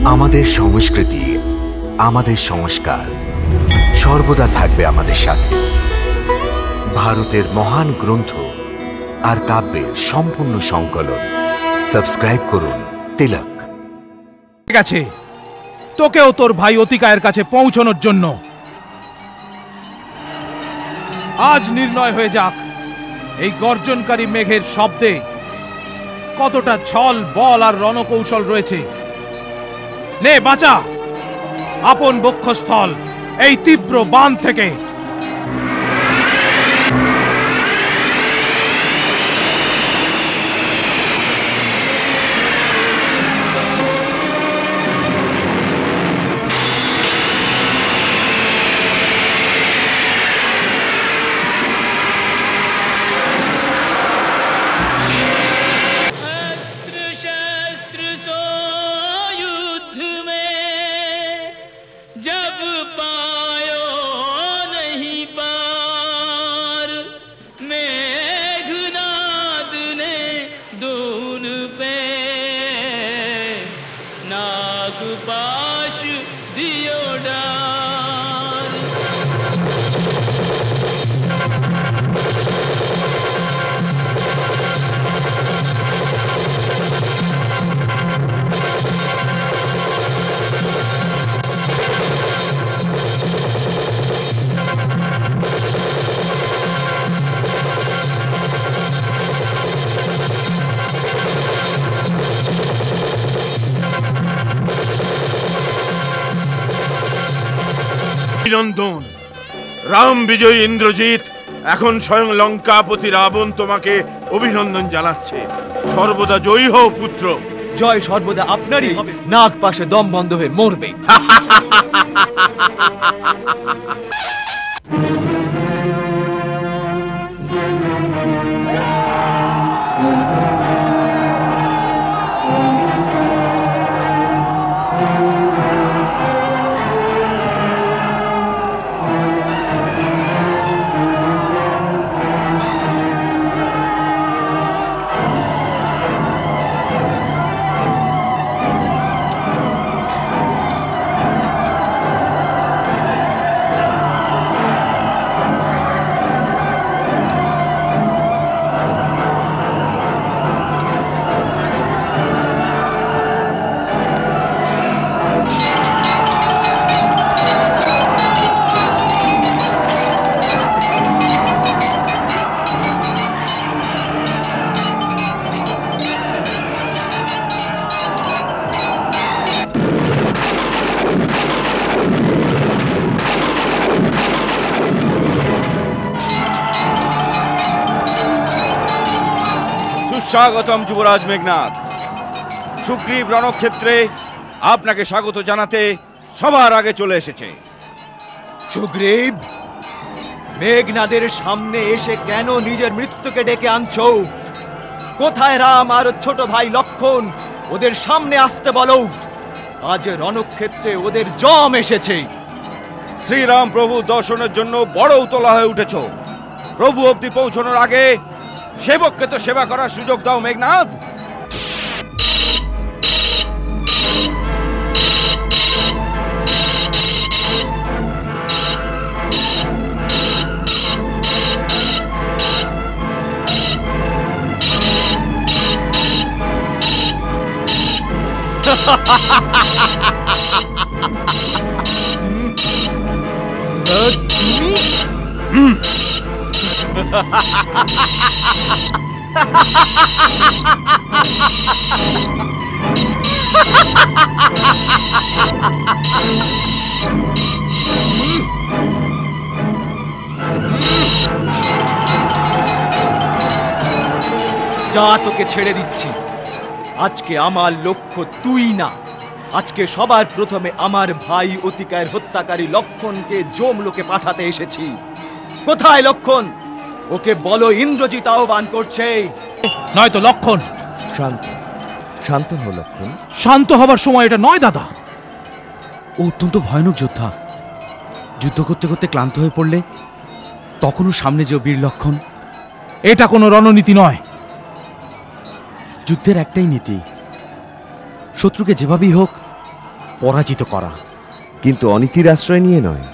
আমাদের সংস্কৃতি, আমাদের সংস্কার সর্বদা থাকবে আমাদের সাথে। ভারতের মহান গ্রন্থ আর কাব্যের সম্পূর্ণ সংকলন। সাবস্ক্রাইব করুন তিলক। ঠিক আছে, তোকেও তোর ভাই অতিকায়ের কাছে পৌঁছানোর জন্য আজ নির্ণয় হয়ে যাক এই গর্জনকারী মেঘের শব্দে কতটা ছল বল আর রণকৌশল রয়েছে। নে বাঁচা আপন বক্ষস্থল এই তীব্র বান থেকে। অভিনন্দন রাম বিজয়ী ইন্দ্রজিৎ। এখন স্বয়ং লঙ্কাপতি রাবণ তোমাকে অভিনন্দন জানাচ্ছে। সর্বদা জয়ী হও পুত্র। জয় সর্বদা আপনারই হবে। নাক পাশে দম বন্ধ হয়ে মরবে। স্বাগতম যুবরাজ মেঘনাদ। সুগ্রীব রণক্ষেত্রে আপনাকে স্বাগত জানাতে সবার আগে চলে এসেছে। সুগ্রীব, মেঘনাদের সামনে এসে কেন নিজের মৃত্যুকে ডেকে আনছো? কোথায় রাম আর ছোট ভাই লক্ষণ? ওদের সামনে আসতে বলো। আজ রণক্ষেত্রে ওদের জম এসেছে। শ্রীরাম প্রভু দর্শনের জন্য বড় উতলা হয়ে উঠেছ। প্রভু অবধি পৌঁছানোর আগে সেবককে তো সেবা করার সুযোগ দাও মেঘনাদ। যা, তোকে ছেড়ে দিচ্ছি। আজকে আমার লক্ষ্য তুই না। আজকে সবার প্রথমে আমার ভাই অতিকায়ের হত্যাকারী লক্ষণকে জমলোকে পাঠাতে এসেছি। কোথায় লক্ষণ? ওকে বলো ইন্দ্রজিৎ আহ্বান করছে। নয়তো লক্ষণ। শান্ত শান্ত হও লক্ষণ। শান্ত হবার সময় এটা নয় দাদা। ও অত্যন্ত ভয়ানক যোদ্ধা। যুদ্ধ করতে করতে ক্লান্ত হয়ে পড়লে তখনও সামনে যে বীর লক্ষণ। এটা কোনো রণনীতি নয়। যুদ্ধের একটাই নীতি, শত্রুকে যেভাবেই হোক পরাজিত করা। কিন্তু অনীতির আশ্রয় নিয়ে নয়।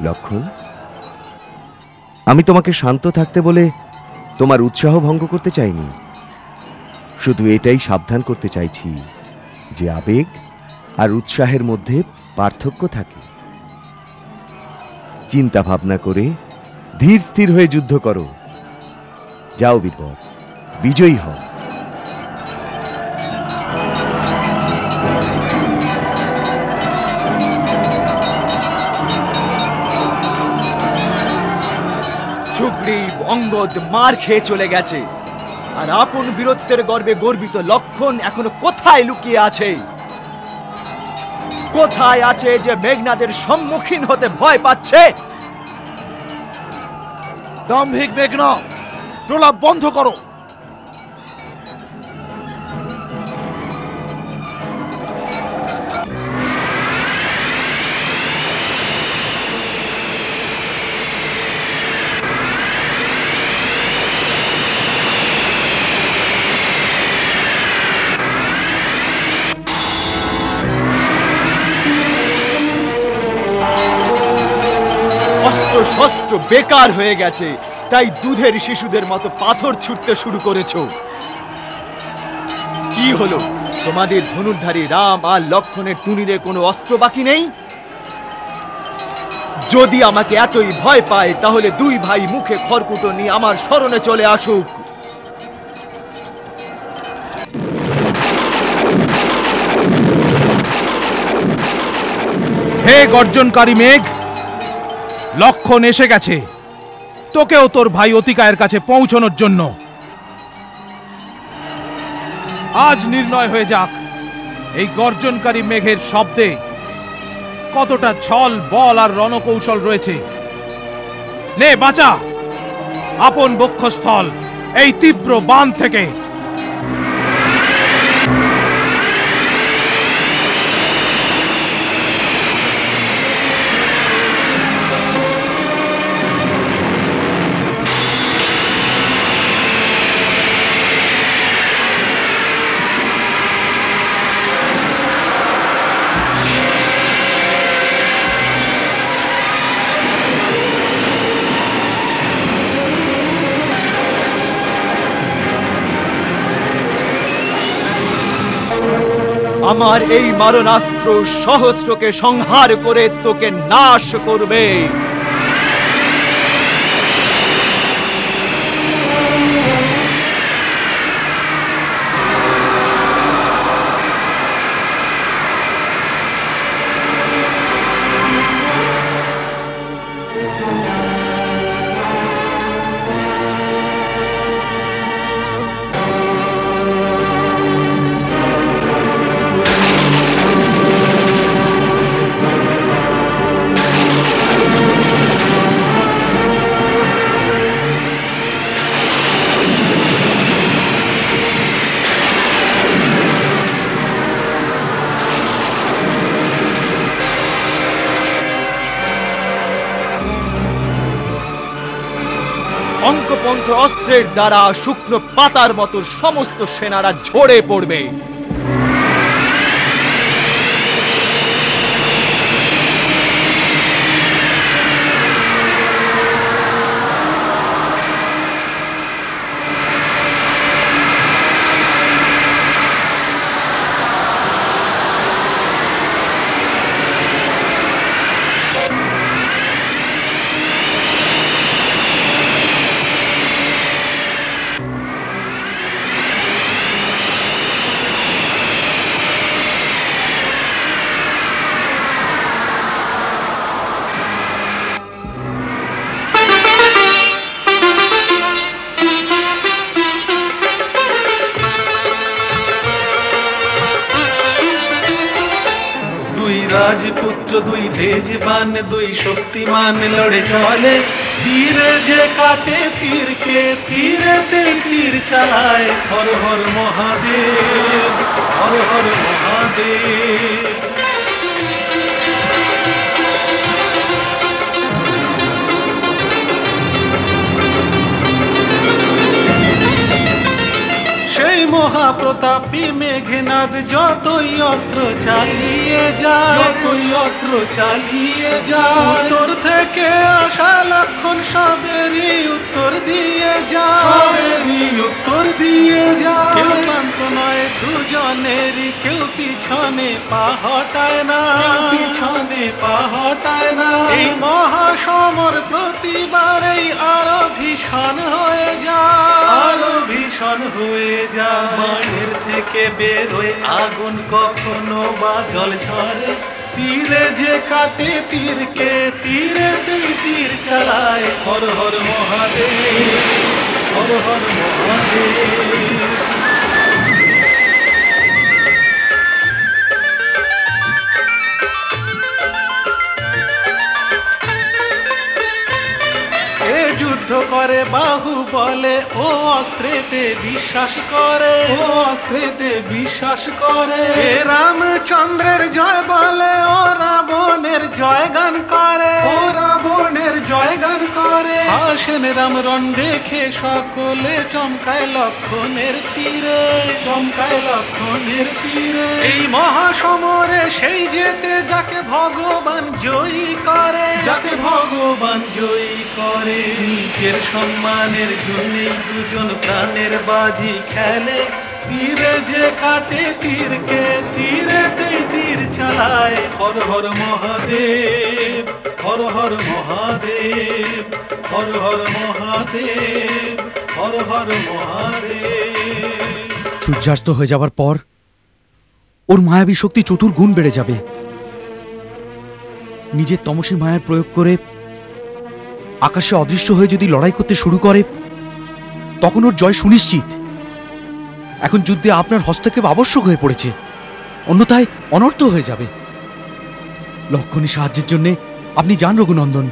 লক্ষণ, আমি তোমাকে শান্ত থাকতে বলে তোমার উৎসাহ ভঙ্গ করতে চাইনি। শুধু এটাই সাবধান করতে চাইছি যে আবেগ আর উৎসাহের মধ্যে পার্থক্য থাকে। চিন্তা ভাবনা করে ধীর স্থির হয়ে যুদ্ধ করো। যাও বীরবর, বিজয়ী হও। সুগ্রীব অঙ্গদ মার খেয়ে চলে গেছে, আর আপন বীরত্বের গর্বে গর্বিত লক্ষণ এখনো কোথায় লুকিয়ে আছে? কোথায় আছে যে মেঘনাদের সম্মুখীন হতে ভয় পাচ্ছে? দাম্ভিক মেঘনা, প্রলাপ বন্ধ করো। অস্ত্র শস্ত্র বেকার হয়ে গেছে, তাই দুধের শিশুদের মতো পাথর ছুটতে শুরু করেছো। কি হলো, তোমাদের ধনুর্ধারী রাম আর লক্ষণের তুনিরে কোনো অস্ত্র বাকি নেই? যদি আমাকে এতই ভয় পায়, তাহলে দুই ভাই মুখে খড়কুটো নিয়ে আমার শরণে চলে আসুক। হে গর্জনকারী মেঘ, লক্ষণ এসে গেছে তোকেও তোর ভাই অতিকায়ের কাছে পৌঁছানোর জন্য। আজ নির্ণয় হয়ে যাক এই গর্জনকারী মেঘের শব্দে কতটা ছল বল আর রণকৌশল রয়েছে। নে বাঁচা আপন বক্ষস্থল এই তীব্র বাণ থেকে। আমার এই মারণাস্ত্র সহস্রকে সংহার করে তোকে নাশ করবে। অঙ্কপন্থ অস্ত্রের দ্বারা শুকনো পাতার মতো সমস্ত সেনারা ঝরে পড়বে। রাজপুত্র দুই তেজবান দুই শক্তিমান লড়ে চলে, তীর যে কাটে তীরকে তীরেতে তীর চালায়। হর হর মহাদেব, হর হর মহাদেব। সেই মহাপ্রতাপী মেঘনাদ যতই অস্ত্র চালিয়ে যায়, যতই অস্ত্র চালিয়ে যায়, উত্তর থেকে আসা লক্ষণ সবেরই উত্তর দিয়ে যায়, সবেরই উত্তর দিয়ে যায়। কেউ ক্লান্ত নয় দুজনেরই, কেউ পিছনে পা হটায় না, কেউ পিছনে পা হটায় না। এই মহাসমর প্রতিবারেই আরো ভীষণ হয়ে যায়, আরো ভীষণ হয়ে যায়। বাণের থেকে বেরোয় আগুন, কখনো বা জল ঝরে, তীরে যে কাটে তীরকে, তীরেতেই তীর চালায়। হর হর মহাদেব, হর হর মহাদেব। যুদ্ধ করে বাহু বলে, ও অস্ত্রেতে বিশ্বাস করে, ও অস্ত্রেতে বিশ্বাস করে। রামচন্দ্রের জয় বলে, ও রাবণের জয় গান করে, ও রাবণের জয় গান করে। আসেন রামরণ দেখে সকলে, চমকায় লক্ষণের তীরে, চমকায় লক্ষণের তীরে। এই মহাসমরে সেই যেতে যাকে ভগবান জয়ী করে, যাকে ভগবান জয়ী করে। নিজের সম্মানের জন্যই দুজন প্রাণের বাজি খেলে, তীরে যে কাটে তীরকে, তীরেতেই তীর চালায়। হর হর মহাদেব, হর হর মহাদেব, হর হর মহাদেব, হর হর মহাদেব। সূর্যাস্ত হয়ে যাবার পর ওর মায়াবী শক্তি চতুর্গুণ বেড়ে যাবে। নিজের তমসী মায়ার প্রয়োগ করে আকাশে অদৃশ্য হয়ে যদি লড়াই করতে শুরু করে, তখন ওর জয় সুনিশ্চিত। এখন যুদ্ধে আপনার হস্তক্ষেপ আবশ্যক হয়ে পড়েছে, অন্যথায় অনর্থ হয়ে যাবে। লক্ষণী সাহায্যের জন্য আপনি যান রঘুনন্দন।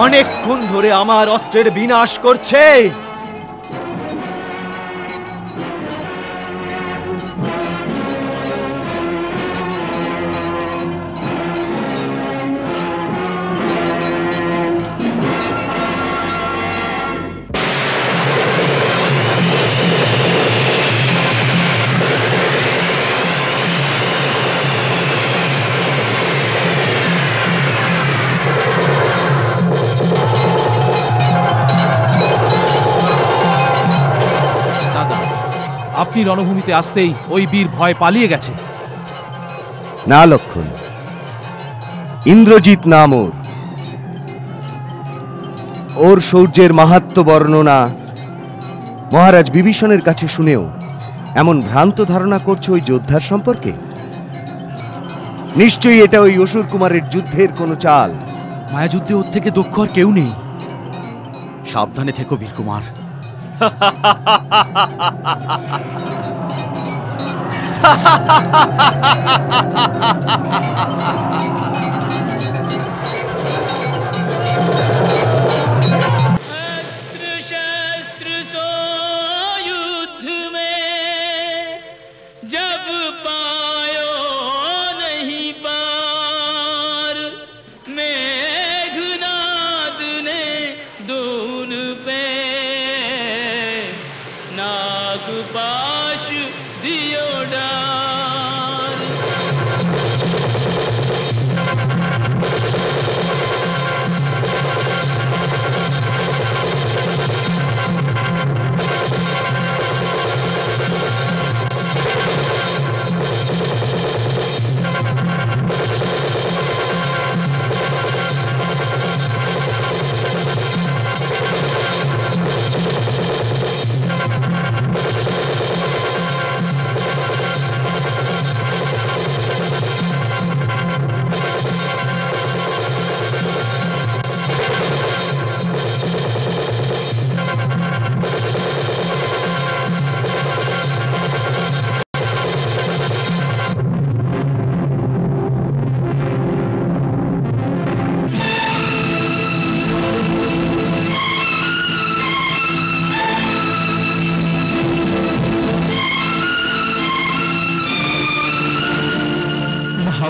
অনেকক্ষণ ধরে আমার অস্ত্রের বিনাশ করছে। আপনি রণভূমিতে আসতেই ওই বীর ভয় পালিয়ে গেছে। না লক্ষণ, ইন্দ্রজিৎ নাম ওর শৌর্যের মাহাত্ম্য বর্ণনা মহারাজ বিভীষণের কাছে শুনেও এমন ভ্রান্ত ধারণা করছে ওই যোদ্ধার সম্পর্কে? নিশ্চয়ই এটা ওই অসুর কুমারের যুদ্ধের কোনো চাল। মায়াযুদ্ধে ওর থেকে দক্ষ আর কেউ নেই। সাবধানে থেকো বীরকুমার।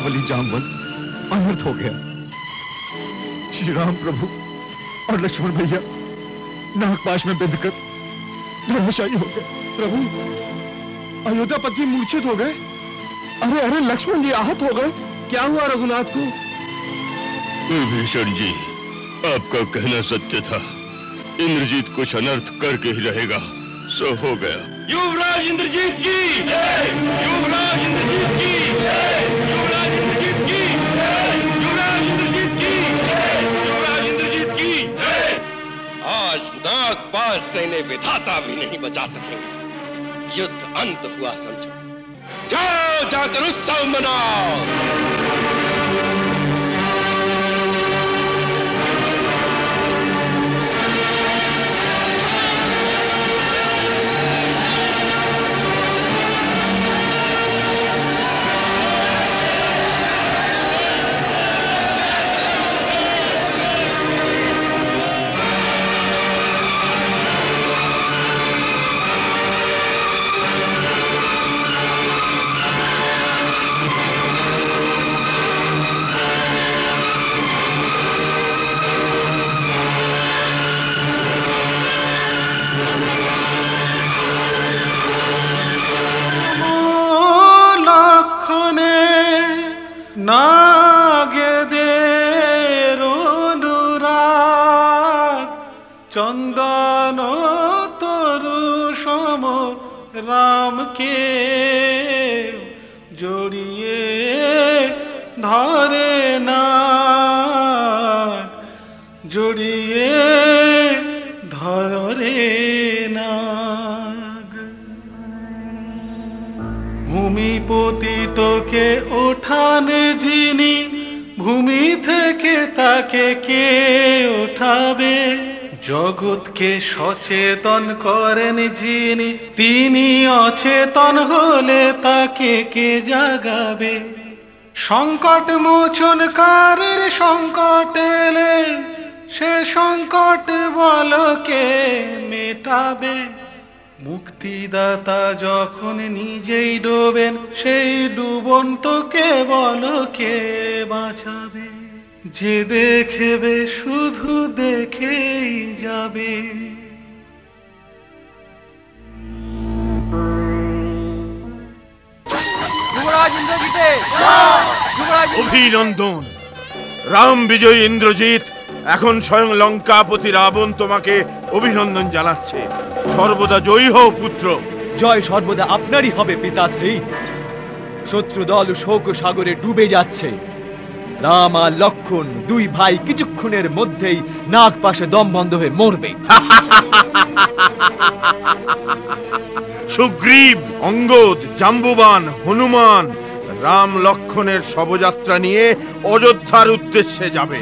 वीरावली जामवंत अनर्थ हो गया। श्री राम प्रभु और लक्ष्मण भैया नागपाश में बिंधकर धराशायी हो गए। प्रभु, अयोध्यापति मूर्छित हो गए। अरे अरे, लक्ष्मण जी आहत हो गए। क्या हुआ रघुनाथ को? विभीषण जी, आपका कहना सत्य था। इंद्रजीत कुछ अनर्थ करके ही रहेगा, सो हो गया। युवराज इंद्रजीत की जय! युवराज इंद्रजीत की जय! युवराज इंद्रजीत की जय! युवराज इंद्रजीत की जय! युवराज इंद्रजीत की जय! आज नागपाश से इन्हें विधाता भी नहीं बचा सकेंगे। युद्ध अंत हुआ समझो। जाओ जाकर उत्सव मनाओ। নাগেদের অনুরাগ চন্দন তরু সম রামকে জড়িয়ে ধরে না, জড়িয়ে ধরে না। ভূমি পতিতকে ওঠানে যিনি, ভূমি থেকে তাকে কে ওঠাবে? জগৎকে সচেতন করেন যিনি, তিনি অচেতন হলে তাকে কে জাগাবে? সংকট মোচনকারীর সংকট এলে সে সংকট বলকে মেটাবে। মুক্তিদাতা যখন নিজেই ডোবেন, সেই ডুবন্তকে বলকে বাঁচাবে। যে দেখবে শুধু দেখেই যাবে। অভিনন্দন। রাম বিজয়ী ইন্দ্রজিৎ এখন স্বয়ং লঙ্কাপতি রাবণ তোমাকে অভিনন্দন জানাচ্ছে। সর্বদা জয়ী হও পুত্র। জয় সর্বদা আপনারই হবে পিতাশ্রী। শত্রু দল শোক সাগরে ডুবে যাচ্ছে। রাম আর লক্ষণ দুই ভাই কিছুক্ষণের মধ্যেই নাগপাশে দম বন্ধ হয়ে মরবে। সুগ্রীব, অঙ্গদ, জাম্বুবান, হনুমান রাম লক্ষণের শবযাত্রা নিয়ে অযোধ্যার উদ্দেশ্যে যাবে।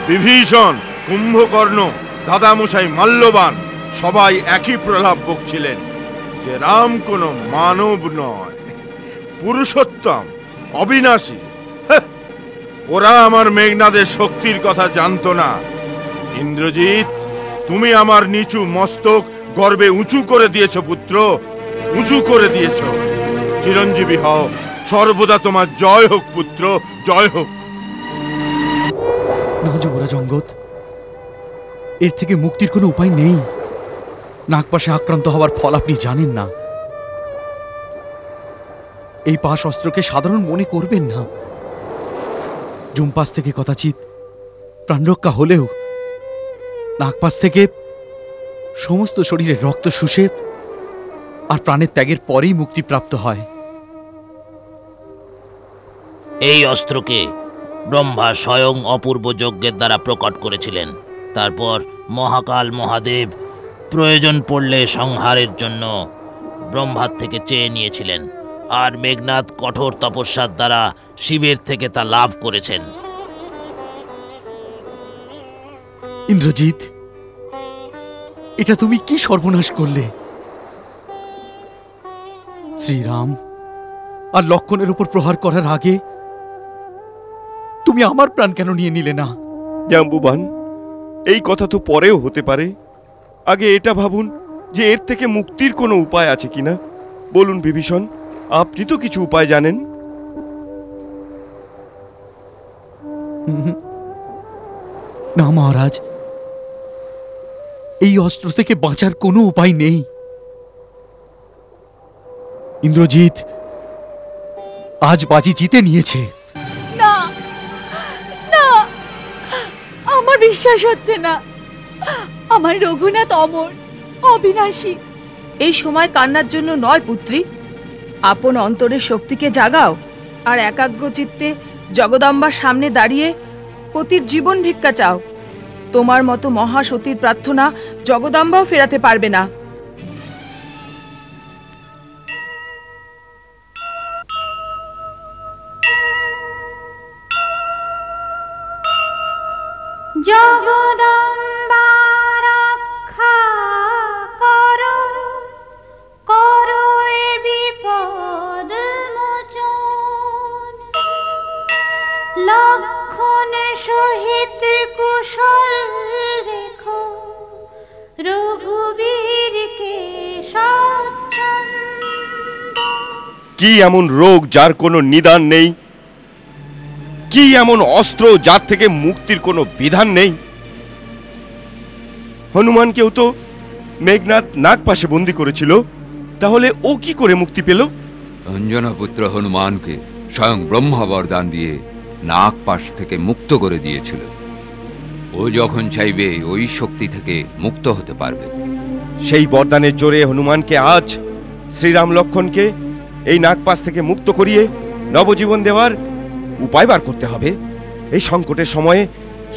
বিভীষণ, কুম্ভকর্ণ, দাদামশাই মাল্যবান সবাই একই প্রলাপ বকছিলেন যে রাম কোনো মানব নয়, পুরুষোত্তম, অবিনাশী। ওরা আমার মেঘনাদের শক্তির কথা জানতো না। ইন্দ্রজিৎ, তুমি আমার নিচু মস্তক গর্বে উঁচু করে দিয়েছ পুত্র, উঁচু করে দিয়েছ। চিরঞ্জীবী হও, সর্বদা তোমার জয় হোক পুত্র, জয় হোক। না যুবরাজ অঙ্গদ, এর থেকে মুক্তির কোনো উপায় নেই। নাগপাশে আক্রান্ত হওয়ার ফল আপনি জানেন না। এই পাশ অস্ত্রকে সাধারণ মনে করবেন না। জুমপাস থেকে কদাচিৎ প্রাণরক্ষা হলেও নাগপাশ থেকে সমস্ত শরীরের রক্ত শুষে আর প্রাণের ত্যাগের পরেই মুক্তিপ্রাপ্ত হয়। এই অস্ত্রকে ব্রহ্মা স্বয়ং অপূর্ব যজ্ঞের দ্বারা প্রকট করেছিলেন। তারপর মহাকাল মহাদেব প্রয়োজন পড়লে সংহারের জন্য ব্রহ্মার থেকে চেয়ে নিয়েছিলেন, আর মেঘনাদ কঠোর তপস্যার দ্বারা শিবের থেকে তা লাভ করেছেন। ইন্দ্রজিৎ, এটা তুমি কি সর্বনাশ করলে? শ্রীরাম আর লক্ষণের উপর প্রহার করার আগে তুমি আমার প্রাণ কেন নিয়ে নিলে না? জাম্বুবান, এই কথা তো পরেও হতে পারে। আগে এটা ভাবুন যে এর থেকে মুক্তির কোনো উপায় আছে কিনা। বলুন বিভীষণ, আপনি তো কিছু উপায় জানেন। না মহারাজ, এই অস্ত্র থেকে বাঁচার কোনো উপায় নেই। ইন্দ্রজিৎ আজ বাজি জিতে নিয়েছে। না না, আমার বিশ্বাস হচ্ছে না। আমার রঘুনাথ অমর, অবিনাশী। এই সময় কান্নার জন্য নয় পুত্রী, আপন অন্তরের শক্তিকে জাগাও আর একাগ্র চিত্তে জগদম্বার সামনে দাঁড়িয়ে পতির জীবন ভিক্ষা চাও। তোমার মতো মহাসতীর প্রার্থনা জগদম্বাও ফেরাতে পারবে না। জগদম্বা রক্ষা করো, করো এ বিপদ মোচন। লক্ষণে সহিত কুশল রেখো, রঘুবীরকে স্বচ্ছন্দ। কি এমন রোগ যার কোনো নিদান নেই? কি এমন অস্ত্র যার থেকে মুক্তির কোনো বিধান নেই? হনুমানকেও তো মেঘনাদ নাগপাশে বন্দী করেছিল, তাহলে ও কি করে মুক্তি পেল? অঞ্জনা পুত্র হনুমানকে স্বয়ং ব্রহ্মা বরদান দিয়ে নাগপাশ থেকে মুক্ত করে দিয়েছিল। ও যখন চাইবে ওই শক্তি থেকে মুক্ত হতে পারবে। সেই বরদানের জোরে হনুমানকে আজ শ্রীরাম লক্ষণকে এই নাগপাশ থেকে মুক্ত করিয়ে নবজীবন দেওয়ার উপায় বার করতে হবে। এই সংকটের সময়ে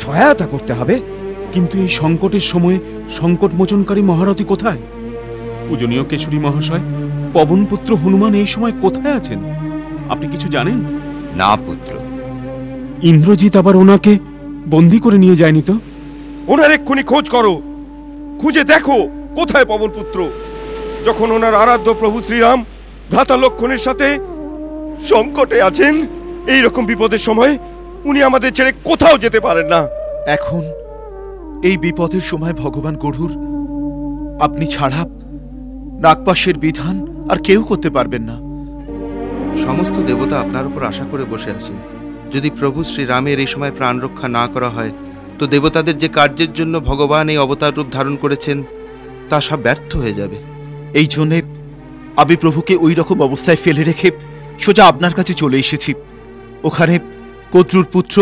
সহায়তা করতে হবে। কিন্তু এই সংকটের সময়ে সংকট মোচনকারী মহারথী কোথায়? পূজনীয় কেশরী মহাশয়, পবনপুত্র হনুমান এই সময় কোথায় আছেন? আপনি কিছু জানেন? না পুত্র। ইন্দ্রজিৎ আবার ওনাকে বন্দী করে নিয়ে যায়নি তো? ওনার এক্ষুনি খোঁজ করো, খুঁজে দেখো কোথায় পবনপুত্র। যখন ওনার আরাধ্য প্রভু শ্রীরাম ভ্রাতা লক্ষণের সাথে সংকটে আছেন, এই রকম বিপদের সময় উনি আমাদের ছেড়ে কোথাও যেতে পারেন না। এখন এই বিপদের সময় ভগবান গরুর আপনি ছাড়া নাগপাশের বিধান আর কেউ করতে পারবেন না। সমস্ত দেবতা আপনার উপর আশা করে বসে আছেন। যদি প্রভু শ্রীরামের এই সময় প্রাণ রক্ষা না করা হয়, তো দেবতাদের যে কার্যের জন্য ভগবান এই অবতার রূপ ধারণ করেছেন তা সব ব্যর্থ হয়ে যাবে। এই জন্যে আমি প্রভুকে ওই রকম অবস্থায় ফেলে রেখে সোজা আপনার কাছে চলে এসেছি। ওখানে কদ্রুর পুত্র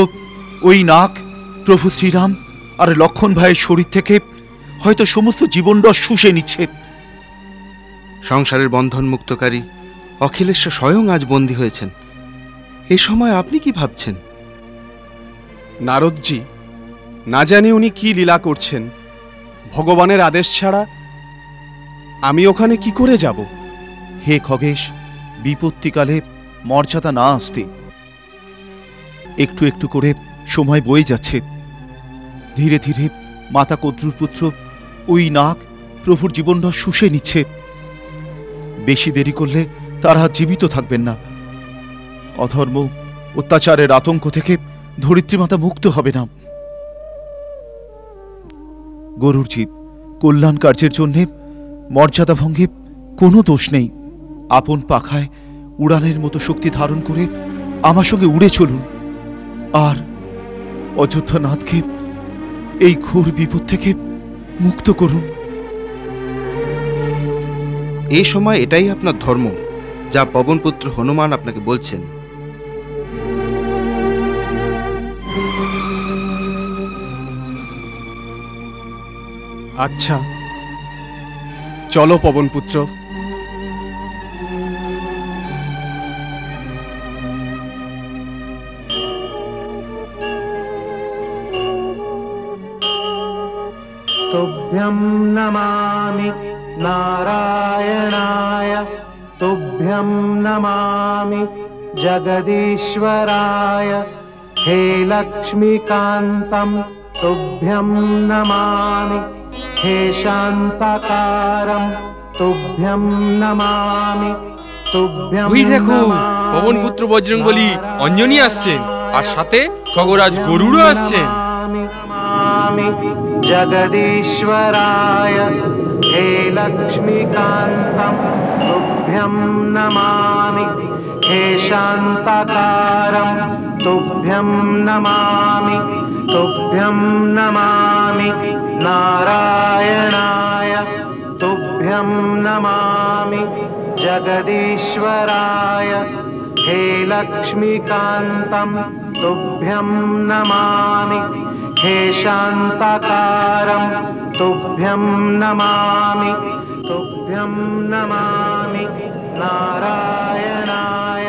ওই নাগ প্রভু শ্রীরাম আর লক্ষণ ভাইয়ের শরীর থেকে হয়তো সমস্ত জীবনরস শুষে নিচ্ছে। সংসারের বন্ধন মুক্তকারী অখিলেশ্বর স্বয়ং আজ বন্দী হয়েছেন। এ সময় আপনি কি ভাবছেন? নারদজি, না জানি উনি কি লীলা করছেন। ভগবানের আদেশ ছাড়া আমি ওখানে কি করে যাব? হে খগেশ, বিপত্তিকালে মর্যাদা না আসতে একটু একটু করে সময় বয়ে যাচ্ছে। ধীরে ধীরে মাতা কদ্রুর পুত্র ওই নাগ প্রভুর জীবনরস শুষে নিচ্ছে। বেশি দেরি করলে তারা জীবিত থাকবেন না। অধর্ম অত্যাচারের আতঙ্ক থেকে ধরিত্রী মাতা মুক্ত হবে না। গরুর জীব কল্যাণ কার্যের জন্যে মর্যাদা ভঙ্গে কোনো দোষ নেই। আপন পাখায় উড়ানের মতো শক্তি ধারণ করে আমার সঙ্গে উড়ে চলুন, আর অযোধ্যানাথকে এই ঘোর বিপদ থেকে মুক্ত করুন। এই সময় এটাই আপনার ধর্ম, যা পবনপুত্র হনুমান আপনাকে বলছেন। আচ্ছা, চলো পবনপুত্র। तुभ्यं नमामि नारायणाय, तुभ्यं नमामि जगदीश्वराय। हे लक्ष्मीकान्तं तुभ्यं नमामि, हे शान्ताकारं तुभ्यं नमामि, तुभ्यं ওই দেখো, পবনপুত্র বজরংবলী অঞ্জনী আসছেন, আর সাথে খগরাজ গরুড়ও আসছেন। जगदीश्वराय हे लक्ष्मीकान्तं तुभ्यं तुभ्यं नमामि हे शान्ताकारं तुभ्यं नमामि तुभ्यं नमामि नारायणाय तुभ्यं नमामि जगदीश्वराय हे लक्ष्मीकान्तं तुभ्यं नमामि हे शान्ताकारं तुभ्यं नमामि तुभ्यं नमामि नारायणाय।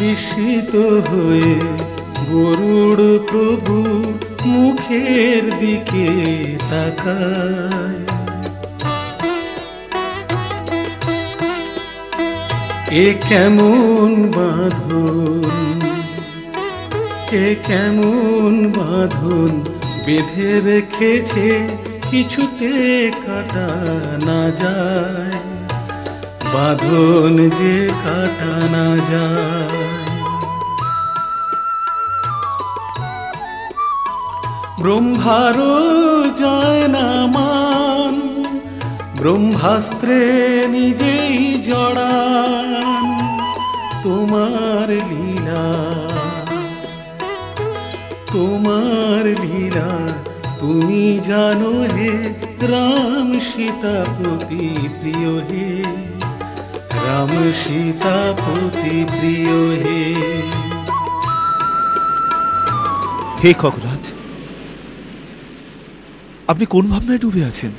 বিস্মিত হয়ে গরুড় প্রভু মুখের দিকে তাকায়। এ কেমন বাঁধন, এ কেমন বাঁধন বেঁধে রেখেছে কিছুতে কাটা না যায়, বাঁধন যে কাটা না যায়। ব্রহ্মারও যায় না মান, ব্রহ্মাস্ত্রে নিজেই জড়ান। তোমার লীলা, তোমার লীলা তুমি জানো হে রাম সীতাপতি প্রিয় হে, রাম সীতাপতি প্রিয় হে। হে খগরাজ, আপনি কোন ভাবনায় ডুবে আছেন?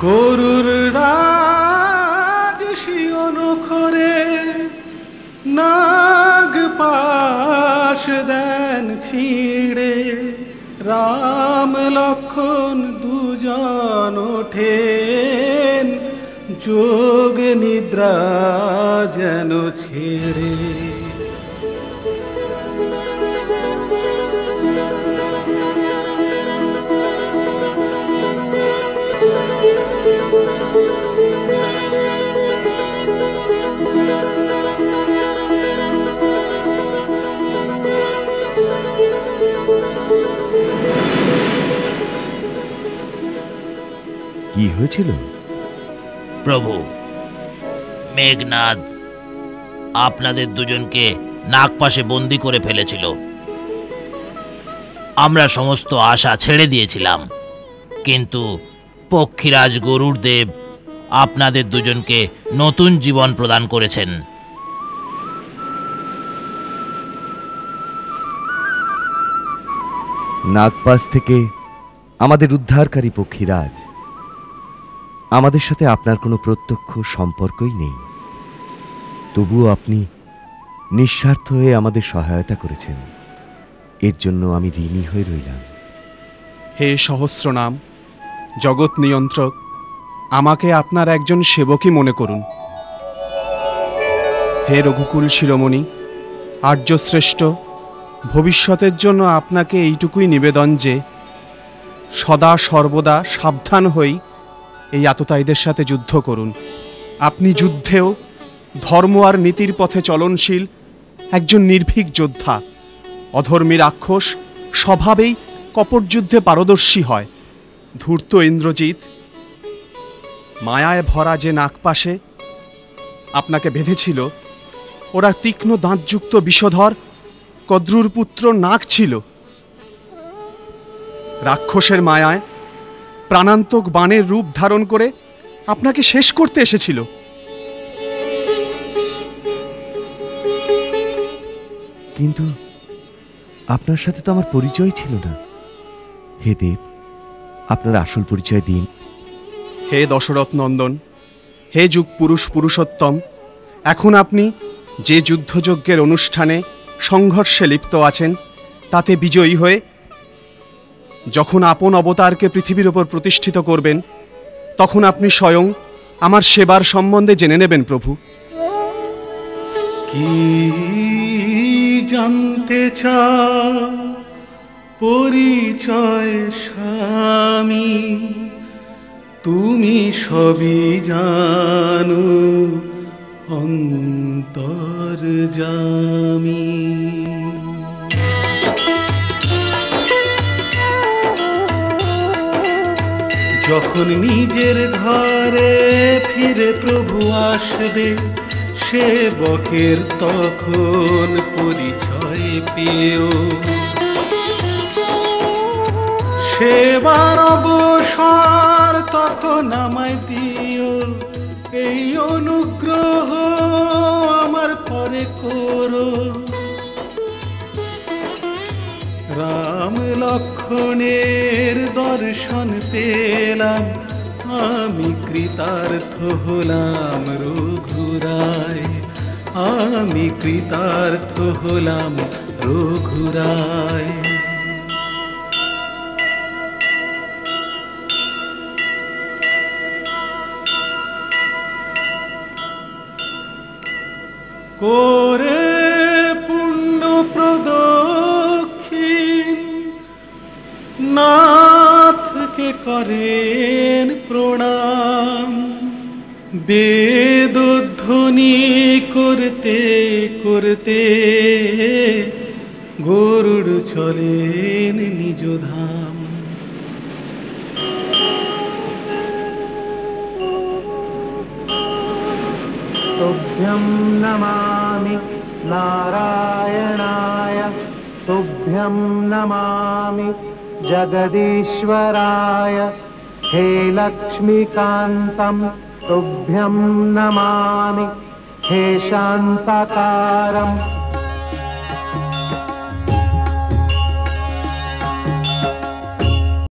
গরুর রাজ শিয়ন খরে নাগ পাশ দেন ছিঁড়ে, রাম লক্ষণ দুজন ওঠেন যোগ নিদ্রা যেন ছেড়ে। কি হয়েছিল প্রভু? মেঘনাদ আপনাদের দুজনকে নাগপাশে বন্দী করে ফেলেছিল। আমরা সমস্ত আশা ছেড়ে দিয়েছিলাম, কিন্তু পক্ষীরাজ গরুড় দেব আপনাদের দুজনকে নতুন জীবন প্রদান করেছেন। নাগপাশ থেকে আমাদের উদ্ধারকারী পক্ষীরাজ, আমাদের সাথে আপনার কোনো প্রত্যক্ষ সম্পর্কই নেই, তবুও আপনি নিঃস্বার্থ হয়ে আমাদের সহায়তা করেছেন। এর জন্য আমি ঋণী হয়ে রইলাম। হে সহস্র নাম, জগৎ নিয়ন্ত্রক, আমাকে আপনার একজন সেবকই মনে করুন। হে রঘুকুল শিরোমণি, আর্যশ্রেষ্ঠ, ভবিষ্যতের জন্য আপনাকে এইটুকুই নিবেদন যে সদা সর্বদা সাবধান হই এই আততায়ীদের সাথে যুদ্ধ করুন। আপনি যুদ্ধেও ধর্ম আর নীতির পথে চলনশীল একজন নির্ভীক যোদ্ধা। অধর্মী রাক্ষস স্বভাবেই কপট যুদ্ধে পারদর্শী হয়। ধূর্ত ইন্দ্রজিৎ মায়ায় ভরা যে নাগপাশে আপনাকে বেঁধেছিল, ওরা তীক্ষ্ণ দাঁতযুক্ত বিষধর কদ্রুর পুত্র নাগ ছিল। রাক্ষসের মায়ায় প্রাণান্তক বাণের রূপ ধারণ করে আপনাকে শেষ করতে এসেছিল। কিন্তু আপনার সাথে তো আমার পরিচয় ছিল না। হে দেব, আপনার আসল পরিচয় দিন। হে দশরথ নন্দন, হে যুগ পুরুষ পুরুষোত্তম, এখন আপনি যে যুদ্ধযজ্ঞের অনুষ্ঠানে সংঘর্ষে লিপ্ত আছেন, তাতে বিজয়ী হয়ে যখন আপন অবতারকে পৃথিবীর ওপর প্রতিষ্ঠিত করবেন, তখন আপনি স্বয়ং আমার সেবার সম্বন্ধে জেনে নেবেন প্রভু। কি জানতে চাও পরিচয় স্বামী, তুমি সবই জানো অন্তর্যামী। যখন নিজের ঘরে ফিরে প্রভু আসবে, সেবকের তখন পরিচয় পেও। সেবার অবসর তখন আমায় দিও, এই অনুগ্রহ আমার পরে করো। রাম লক্ষ্মণের দর্শন পেলাম, আমি কৃতার্থ হলাম রঘুরায়, আমি কৃতার্থ হলাম রঘুরায়। করে পুণ্য প্রদক্ষিণ নাথকে করেন প্রণাম, বেদধ্বনি করতে করতে গরুড় চলেন নিজ ধাম। तुभ्यं नमामि नारायणाय, तुभ्यं नमामि जगदीश्वराय। हे लक्ष्मीकान्तं तुभ्यं नमामि, हे शान्ताकारं